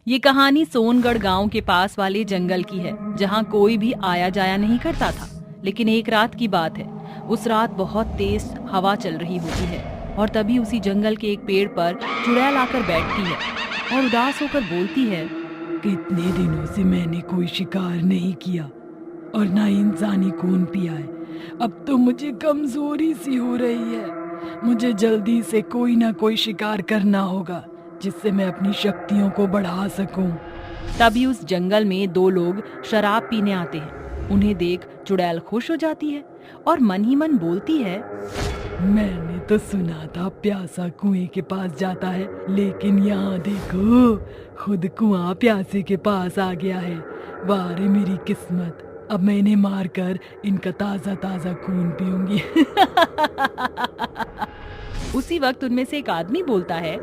ये कहानी सोनगढ़ गांव के पास वाले जंगल की है, जहां कोई भी आया जाया नहीं करता था। लेकिन एक रात की बात है। उस रात बहुत तेज हवा चल रही होती है और तभी उसी जंगल के एक पेड़ पर चुड़ैल आकर बैठती है और उदास होकर बोलती है। कितने दिनों से मैंने कोई शिकार नहीं किया और ना इंसानी खून पिया है। अब तो मुझे कमजोरी सी हो रही है। मुझे जल्दी से कोई ना कोई शिकार करना होगा जिससे मैं अपनी शक्तियों को बढ़ा सकूं। तभी उस जंगल में दो लोग शराब पीने आते हैं। उन्हें देख चुड़ैल खुश हो जाती है और मन ही मन बोलती है। मैंने तो सुना था प्यासा कुएं के पास जाता है, लेकिन यहाँ देखो खुद कुआं प्यासे के पास आ गया है। वाह रे मेरी किस्मत, अब मैं इन्हें मारकर इनका ताजा ताजा खून पीऊंगी। उसी वक्त उनमें से एक आदमी बोलता है।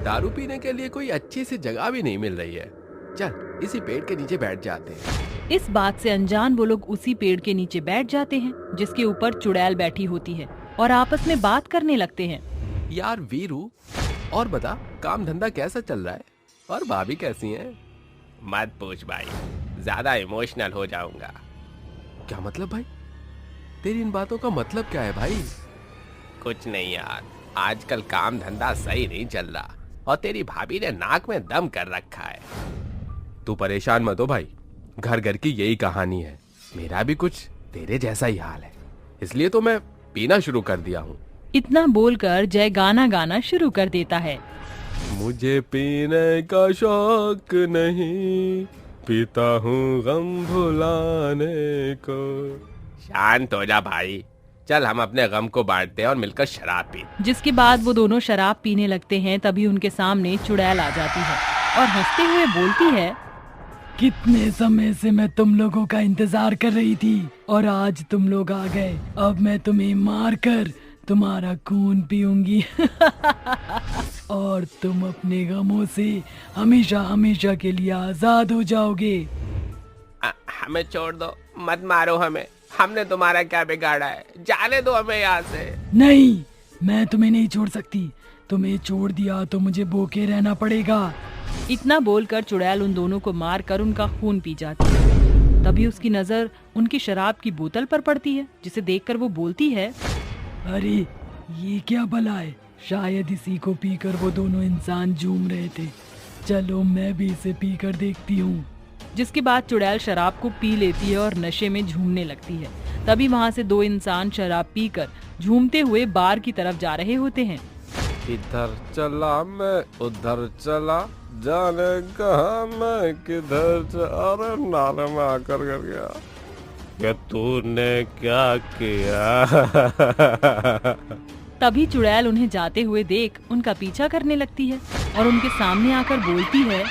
दारू पीने के लिए कोई अच्छी सी जगह भी नहीं मिल रही है, चल इसी पेड़ के नीचे बैठ जाते हैं। इस बात से अनजान वो लोग उसी पेड़ के नीचे बैठ जाते हैं जिसके ऊपर चुड़ैल बैठी होती है और आपस में बात करने लगते हैं। यार वीरू, और बता काम धंधा कैसा चल रहा है और भाभी कैसी हैं? मत पूछ भाई, ज्यादा इमोशनल हो जाऊंगा। क्या मतलब भाई? तेरी इन बातों का मतलब क्या है भाई? कुछ नहीं यार, आजकल काम धंधा सही नहीं चल रहा और तेरी भाभी ने नाक में दम कर रखा है। तू परेशान मत हो भाई, घर घर की यही कहानी है। मेरा भी कुछ तेरे जैसा ही हाल है, इसलिए तो मैं पीना शुरू कर दिया हूँ। इतना बोलकर जय गाना गाना शुरू कर देता है। मुझे पीने का शौक नहीं, पीता हूँ गम भुलाने को। शांत हो जा भाई, चल हम अपने गम को बांटते हैं और मिलकर शराब पी। जिसके बाद वो दोनों शराब पीने लगते हैं। तभी उनके सामने चुड़ैल आ जाती है और हंसते हुए बोलती है। कितने समय से मैं तुम लोगों का इंतजार कर रही थी और आज तुम लोग आ गए। अब मैं तुम्हें मारकर तुम्हारा खून पीऊंगी। और तुम अपने गमों से हमेशा हमेशा के लिए आजाद हो जाओगे। हमें छोड़ दो, मत मारो हमें, हमने तुम्हारा क्या बिगाड़ा है, जाने दो हमें यहाँ से। नहीं, मैं तुम्हें नहीं छोड़ सकती। तुम्हें छोड़ दिया तो मुझे भूखे रहना पड़ेगा। इतना बोलकर चुड़ैल उन दोनों को मारकर उनका खून पी जाती है। तभी उसकी नजर उनकी शराब की बोतल पर पड़ती है, जिसे देखकर वो बोलती है। अरे ये क्या भला है, शायद इसी को पीकर वो दोनों इंसान झूम रहे थे। चलो मैं भी इसे पीकर देखती हूँ। जिसके बाद चुड़ैल शराब को पी लेती है और नशे में झूमने लगती है। तभी वहाँ से दो इंसान शराब पीकर झूमते हुए बार की तरफ जा रहे होते हैं। इधर चला मैं उधर चला, जाने कहा मैं किधर अरे नारे में आकर कर गया। ये तूने क्या किया? तभी चुड़ैल उन्हें जाते हुए देख उनका पीछा करने लगती है और उनके सामने आकर बोलती है।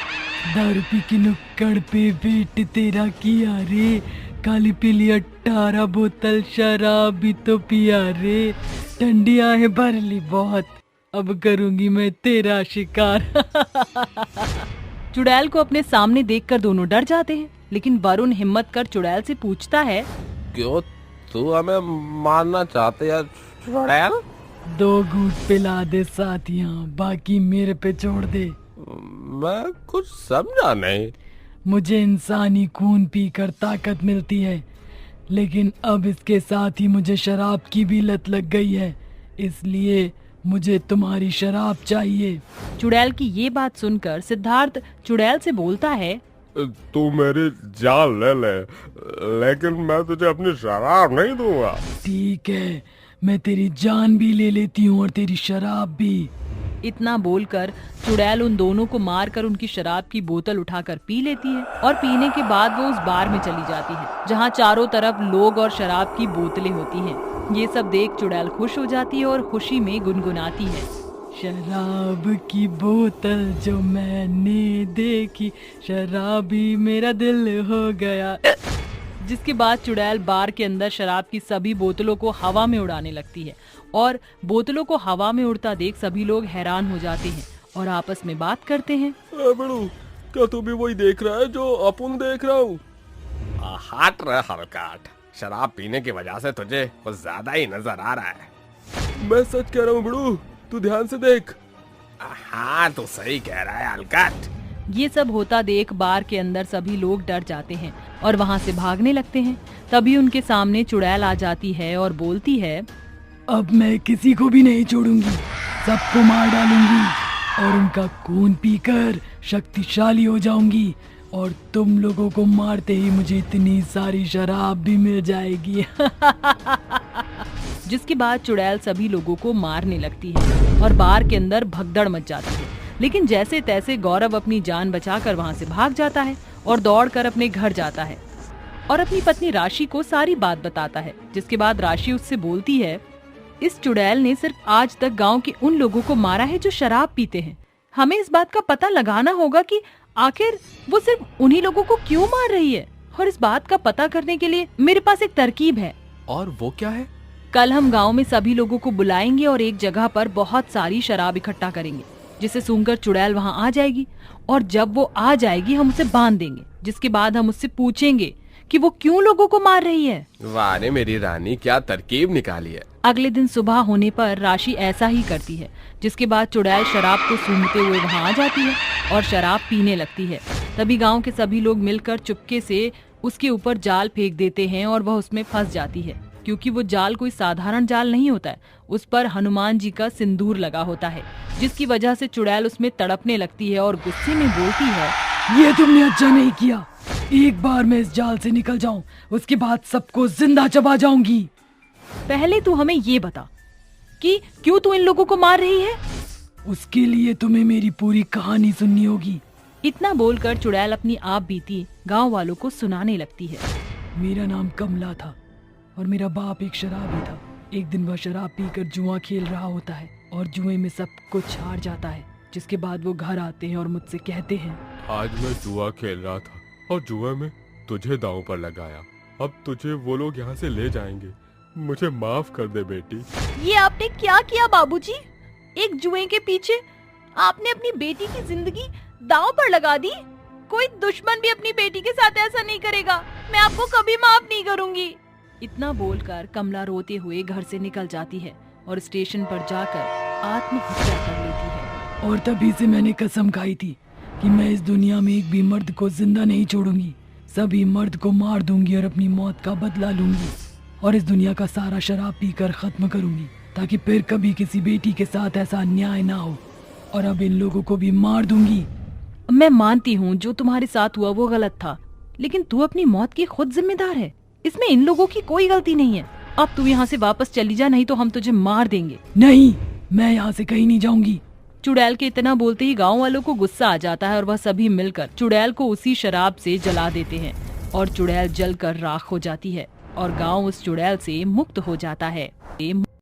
दारू पी के नुक्कड़ पे बेट तेरा किया रे, काली पीली 18 बोतल शराब भी तो पिया रे, ठंडिया है भर ली बहुत, अब करूंगी मैं तेरा शिकार। चुड़ैल को अपने सामने देखकर दोनों डर जाते हैं, लेकिन वरुण हिम्मत कर चुड़ैल से पूछता है। क्यों, तू हमें मारना चाहते यार चुड़ैल? 2 घूंट पिला दे साथियां, बाकी मेरे पे छोड़ दे। मैं कुछ समझा नहीं। मुझे इंसानी खून पीकर ताकत मिलती है, लेकिन अब इसके साथ ही मुझे शराब की भी लत लग गई है, इसलिए मुझे तुम्हारी शराब चाहिए। चुड़ैल की ये बात सुनकर सिद्धार्थ चुड़ैल से बोलता है। तू मेरी जान ले ले, लेकिन मैं तुझे अपनी शराब नहीं दूंगा। ठीक है, मैं तेरी जान भी ले लेती हूँ और तेरी शराब भी। इतना बोलकर चुड़ैल उन दोनों को मारकर उनकी शराब की बोतल उठाकर पी लेती है और पीने के बाद वो उस बार में चली जाती है, जहाँ चारों तरफ लोग और शराब की बोतलें होती हैं। ये सब देख चुड़ैल खुश हो जाती है और खुशी में गुनगुनाती है। शराब की बोतल जो मैंने देखी, शराबी मेरा दिल हो गया। जिसके बाद चुड़ैल बार के अंदर शराब की सभी बोतलों को हवा में उड़ाने लगती है और बोतलों को हवा में उड़ता देख सभी लोग हैरान हो जाते हैं और आपस में बात करते हैं। बड़ू, क्या तू भी वही देख रहा है जो अपन देख रहा हूँ? हट रहा हरकट, शराब पीने की वजह से तुझे कुछ ज्यादा ही नजर आ रहा है। मैं सच कह रहा हूँ बड़ू, तू ध्यान से देख। हाँ तो सही कह रहा है हलकट, ये सब होता देख बार के अंदर सभी लोग डर जाते हैं और वहाँ से भागने लगते हैं। तभी उनके सामने चुड़ैल आ जाती है और बोलती है, अब मैं किसी को भी नहीं छोड़ूंगी, सबको मार डालूंगी और उनका खून पीकर शक्तिशाली हो जाऊंगी और तुम लोगों को मारते ही मुझे इतनी सारी शराब भी मिल जाएगी। जिसके बाद चुड़ैल सभी लोगों को मारने लगती है और बार के अंदर भगदड़ मच जाती है। लेकिन जैसे तैसे गौरव अपनी जान बचाकर वहाँ से भाग जाता है और दौड़कर अपने घर जाता है और अपनी पत्नी राशि को सारी बात बताता है। जिसके बाद राशि उससे बोलती है, इस चुड़ैल ने सिर्फ आज तक गांव के उन लोगों को मारा है जो शराब पीते हैं। हमें इस बात का पता लगाना होगा कि आखिर वो सिर्फ उन्हीं लोगों को क्यों मार रही है, और इस बात का पता करने के लिए मेरे पास एक तरकीब है। और वो क्या है? कल हम गांव में सभी लोगों को बुलाएंगे और एक जगह पर बहुत सारी शराब इकट्ठा करेंगे, जिसे सुनकर चुड़ैल वहां आ जाएगी और जब वो आ जाएगी हम उसे बांध देंगे। जिसके बाद हम उससे पूछेंगे कि वो क्यों लोगों को मार रही है। वाह रे मेरी रानी, क्या तरकीब निकाली है। अगले दिन सुबह होने पर राशि ऐसा ही करती है। जिसके बाद चुड़ैल शराब को सूंघते हुए वहां आ जाती है और शराब पीने लगती है। तभी गांव के सभी लोग मिलकर चुपके से उसके ऊपर जाल फेंक देते हैं और वह उसमें फंस जाती है, क्योंकि वो जाल कोई साधारण जाल नहीं होता है। उस पर हनुमान जी का सिंदूर लगा होता है, जिसकी वजह से चुड़ैल उसमें तड़पने लगती है और गुस्से में बोलती है, ये तुमने अच्छा नहीं किया। एक बार मैं इस जाल से निकल जाऊं, उसके बाद सबको जिंदा चबा जाऊंगी। पहले तू हमें ये बता कि क्यों तू इन लोगों को मार रही है। उसके लिए तुम्हें मेरी पूरी कहानी सुननी होगी। इतना बोलकर चुड़ैल अपनी आप बीती गांव वालों को सुनाने लगती है। मेरा नाम कमला था और मेरा बाप एक शराबी था। एक दिन वह शराब पीकर जुआ खेल रहा होता है और जुए में सब कुछ हार जाता है। जिसके बाद वो घर आते हैं और मुझसे कहते हैं, आज मैं जुआ खेल रहा था और जुए में तुझे दांव पर लगाया। अब तुझे वो लोग यहाँ से ले जाएंगे, मुझे माफ कर दे बेटी। ये आपने क्या किया बाबूजी? एक जुए के पीछे आपने अपनी बेटी की जिंदगी दांव पर लगा दी। कोई दुश्मन भी अपनी बेटी के साथ ऐसा नहीं करेगा। मैं आपको कभी माफ नहीं करूंगी। इतना बोलकर कमला रोते हुए घर से निकल जाती है और स्टेशन पर जाकर आत्महत्या कर लेती है। और तभी से मैंने कसम खाई थी कि मैं इस दुनिया में एक भी मर्द को जिंदा नहीं छोड़ूंगी। सभी मर्द को मार दूंगी और अपनी मौत का बदला लूंगी और इस दुनिया का सारा शराब पीकर खत्म करूंगी, ताकि फिर कभी किसी बेटी के साथ ऐसा अन्याय ना हो। और अब इन लोगों को भी मार दूंगी। मैं मानती हूँ जो तुम्हारे साथ हुआ वो गलत था, लेकिन तू अपनी मौत की खुद जिम्मेदार है। इसमें इन लोगों की कोई गलती नहीं है। अब तू यहाँ से वापस चली जा, नहीं तो हम तुझे मार देंगे। नहीं, मैं यहाँ से कहीं नहीं जाऊंगी। चुड़ैल के इतना बोलते ही गांव वालों को गुस्सा आ जाता है और वह सभी मिलकर चुड़ैल को उसी शराब से जला देते हैं और चुड़ैल जलकर राख हो जाती है और गांव उस चुड़ैल से मुक्त हो जाता है।